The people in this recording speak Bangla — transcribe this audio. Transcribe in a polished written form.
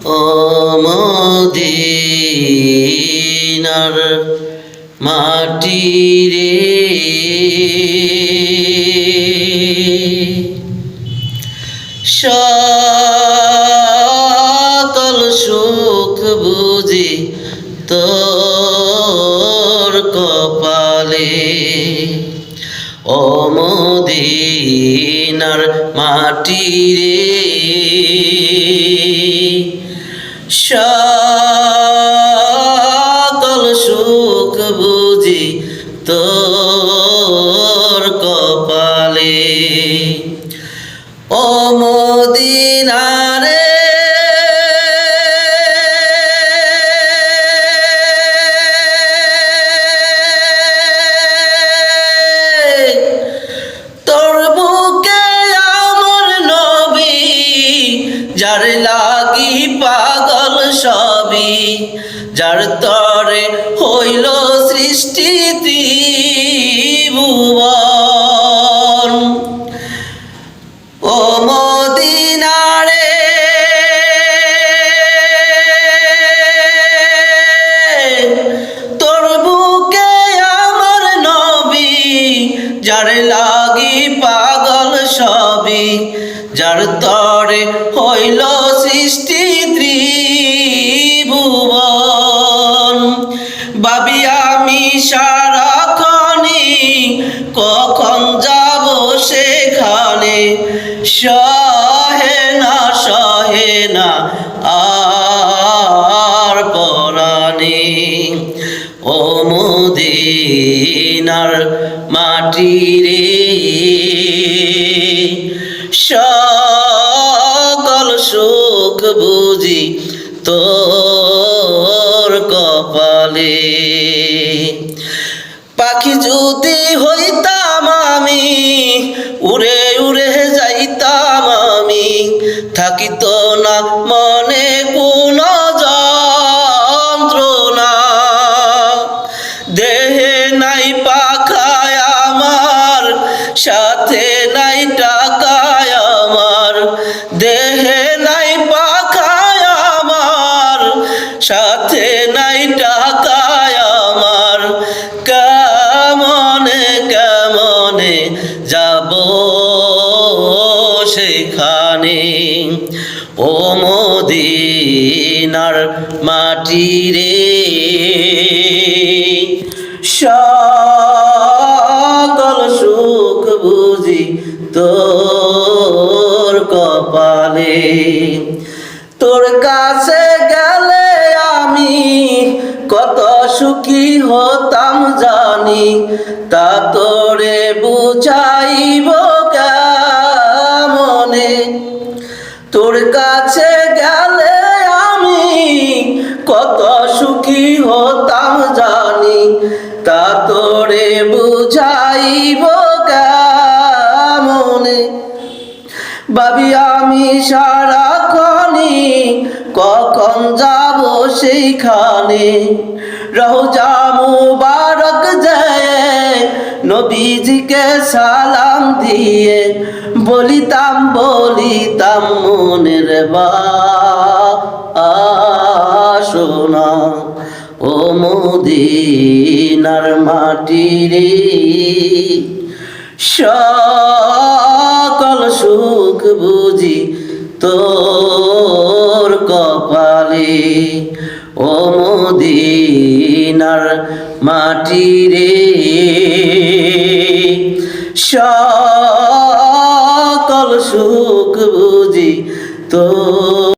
ও মদিনার মাটি রে, সকল সুখ বুঝি তোর কপালে। ও মদিনার মাটি রে, সকল সুখ বুঝি তোর কপালে। ও মদিনা রে, তোর বুকে আমার নবী, যার লাগি পাগল সবই, যার তরে হইল সৃষ্টি ত্রিভুবন। ও মদিনা রে, তোর বুকে আমার নবী, যার লাগি পাগল সবই, যার তরে হইল সৃষ্টি ত্রিভুবন। ভাবি আমি সারাক্ষণই কখন যাব সেখানে, সহে না আর পরাণে। ও মদিনার মাটি রে, সকল সুখ বুঝি তোর কপালে। পাখি যদি হইতাম আমি, উড়ে উড়ে যাইতাম আমি, থাকিত না মনে কোনো যন্ত্রণা। দেহে নাই পাখায় আমার, সাথে নাই টাকায় আমার, দেহে নাই পাখায় আমার, সাথে নাই টাকায় আমার, কেমনে কেমনে যাব সেখানে। ও মদিনার মাটি রে, সকল সুখ বুঝি তোর কপালে। তোর কাছে গেলে আমি কত সুখী হতাম জানি, তা তোরে বুঝাইব কেমনে। তোর কাছে গেলে আমি কত সুখী হতাম জানি, তা তোরে বুঝাইব কেমনে। ভাবি আমি সারাক্ষণই কখন যাব সেইখানে, রওজা মুবারক যায় নবীজিকে সালাম দিয়ে, বলিতাম মনের বাসনা। ও মদিনার মাটি রে, সকল সুখ বুঝি তোর কপালে। ও মদিনার মাটি রে, সকল সুখ বুঝি তোর